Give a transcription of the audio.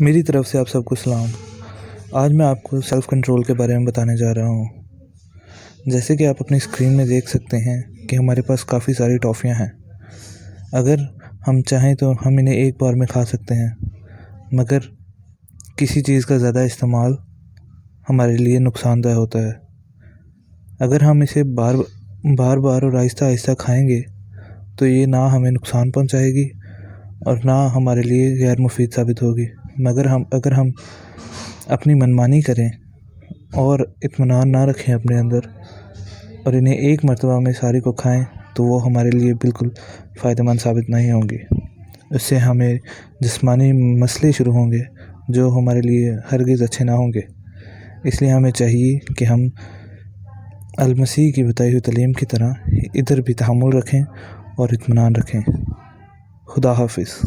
मेरी तरफ से आप सबको सलाम। आज मैं आपको सेल्फ़ कंट्रोल के बारे में बताने जा रहा हूँ। जैसे कि आप अपनी स्क्रीन में देख सकते हैं कि हमारे पास काफ़ी सारी टॉफ़ियाँ हैं। अगर हम चाहें तो हम इन्हें एक बार में खा सकते हैं, मगर किसी चीज़ का ज़्यादा इस्तेमाल हमारे लिए नुकसानदेह होता है। अगर हम इसे बार बार और आहिस्ता खाएंगे तो ये ना हमें नुकसान पहुंचाएगी और ना हमारे लिए गैर मुफीद साबित होगी। मगर अगर हम अपनी मनमानी करें और इत्मीनान ना रखें अपने अंदर और इन्हें एक मर्तबा में सारी को खाएं तो वो हमारे लिए बिल्कुल फ़ायदेमंद साबित नहीं होंगी। इससे हमें जिस्मानी मसले शुरू होंगे जो हमारे लिए हरगिज़ अच्छे ना होंगे। इसलिए हमें चाहिए कि हम अल-मसीह की बताई हुई तालीम की तरह इधर भी तहम्मुल रखें और इत्मीनान रखें। खुदा हाफ़िज़।